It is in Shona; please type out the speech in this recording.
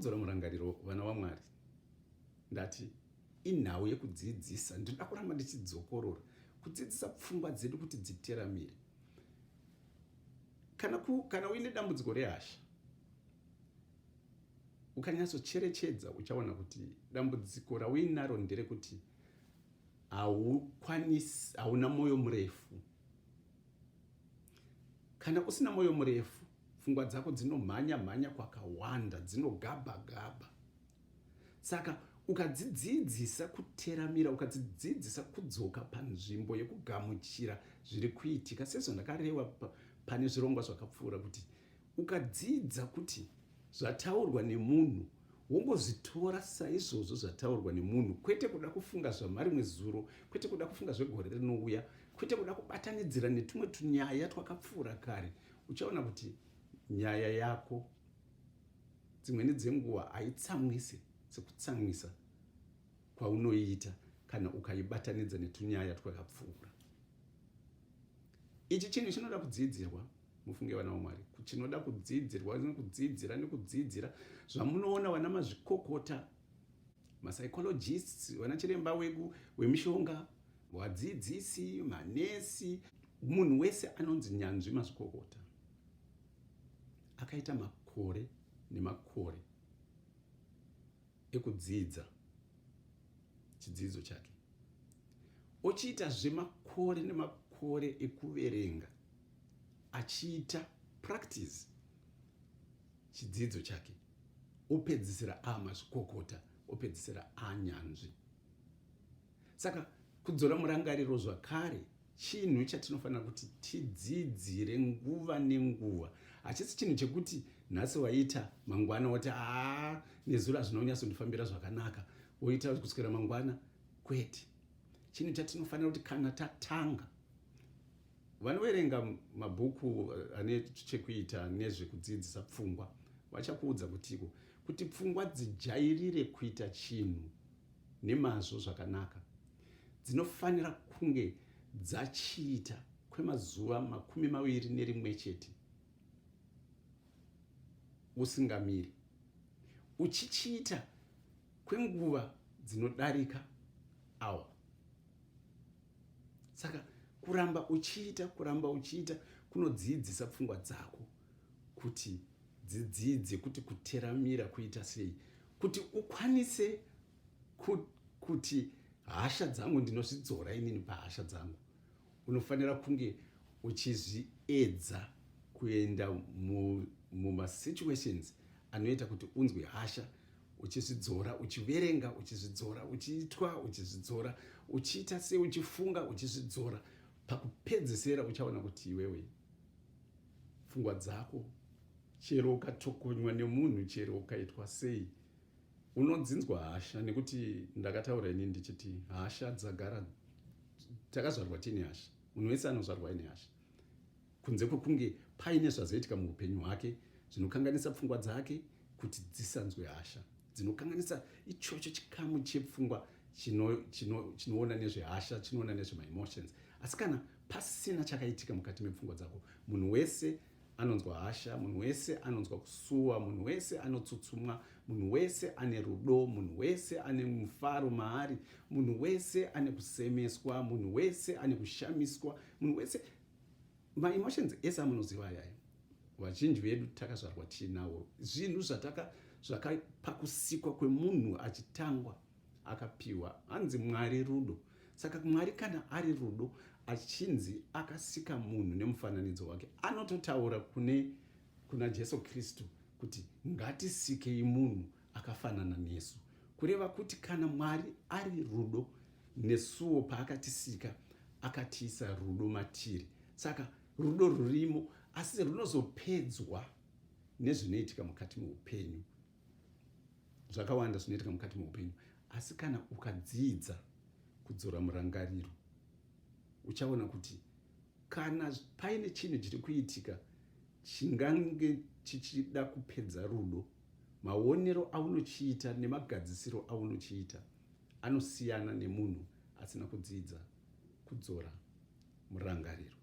kudzora murangariro, vana vaMwari, ndati inhau yekudzidzisa. Ndinoda kuramba ndichidzokorora kudzidzisa pfungwa dzedu kuti dziteramire. Kana uine dambudziko rehasha, ukanyatsocherechedza uchaona kuti dambudziko rauinaro nderekuti hauna mwoyo murefu. Kana usina mwoyo murefu, pfungwa dzako dzinomhanya kwakawanda, dzinogabha. Saka ukadzidzidzisa kuteramira, ukadzidzidzisa kudzoka panzvimbo yekugamuchira zviri kuitika, sezvo ndakareva pane zvirongwa zvakapfuura, kuti ukadzidza kuti zvataurwa nemunhu wongozvitora saizvozvo zvataurwa nemunhu, kwete kuda kufunga zvamari mwezuro, kwete kuda kufunga zvegore rinouya, kwete kuda kubatanidzira netumwe tunyaya twakapfuura kare, uchaona kuti nyaya yako dzimweni dzenguva haitsamwise sekutsamwisa kwaunoita kana ukaibatanidza netunyaya twakapfuura. Ichi chinhu chinoda kudzidzirwa, mufunge vana vaMwari, chinoda kudzidzirwa, nekudzidzira zvamunoona vana mazvikokota, mapsychologists, vana chiremba wemishonga, vadzidzisi, manesi, munhu wese anonzi nyanzvi mazvikokota, akaita makore nemakore ekudzidza chidzidzo chake, ochiita zvemakore nemakore ekuverenga, achiita practice chidzidzo chake, opedzisira amazvikokota, opedzisira anyanzvi. Saka kudzora murangariro zvakare chinhu chatinofanira kuti tidzidzire nguva nenguva. Hachisi chinhu chekuti nhasi waita mangwana woti nezuro zvinonyatsondifambira zvakanaka, woita kuswera mangwana, kwete. Chinhu chatinofanira kuti kana tatanga, vanoverenga mabhuku ane chekuita nezvekudzidzisa pfungwa vachakuudza kuti pfungwa dzijairire kuita chinhu nemazvo zvakanaka, dzinofanira kunge dzachiita kwemazuva 21 chete usingamiri, uchichiita kwenguva dzinodarika awa. Saka kuramba uchiita kunodzidzisa pfungwa dzako kuti dzidzidze kuti kuteramira kuita sei, kuti ukwanise kuti hasha dzangu ndinozvidzora inini pahasha dzangu. Unofanira kunge uchizviedza kuenda mumasituations anoita kuti unzwe hasha, uchizvidzora, uchiverenga uchizvidzora, uchiitwa uchizvidzora, uchiita sei, uchifunga uchizvidzora. Pakupedzisira uchaona kuti iwewe pfungwa dzako, chero ukatokonywa nemunhu, chero ukaitwa sei, unodzinzwa hasha. Nekuti ndakataura inini ndichiti hasha dzagara, takazvarwa tine hasha, munhu wese anozvarwa ine hasha, kunze kwekunge paine zvazoitika muupenyu hwake zvinokanganisa pfungwa dzake kuti dzisanzwe hasha, dzinokanganisa ichocho chikamu chepfungwa chinoona nezvehasha, chinoona nezvemaemotions. Asi kana pasina chakaitika mukati mepfungwa dzako, munhu wese anonzwa hasha, munhu wese anonzwa kusuwa, munhu wese anotsutsumwa, munhu wese ane rudo, munhu wese ane mufaro maari, munhu wese ane kusemeswa, munhu wese ane kushamiswa, munhu wese, maemotions ese amunoziva ayayo. Vazhinji vedu takazvarwa tinawo zvinhu zvakapakusikwa kwemunhu achitangwa akapiwa, hanzi Mwari rudo. Saka Mwari kana ari rudo, achinzi akasika munhu nemufananidzo wake, anototaura kuna Jesu Kristu kuti ngatisikei munhu akafanana nesu, kureva kuti kana Mwari ari rudo, nesuwo paakatisika akatiisa rudo matiri. Saka rudo rurimo, asi runozopedzwa nezvinoitika mukati meupenyu, zvakawanda zvinoitika mukati meupenyu. Asi kana ukadzidza kudzora murangariro, uchaona kuti kana paine chinhu chiri kuitika chingange chichida kupedza rudo, maonero aunochiita nemagadzisiro aunochiita anosiyana nemunhu asina kudzidza kudzora murangariro.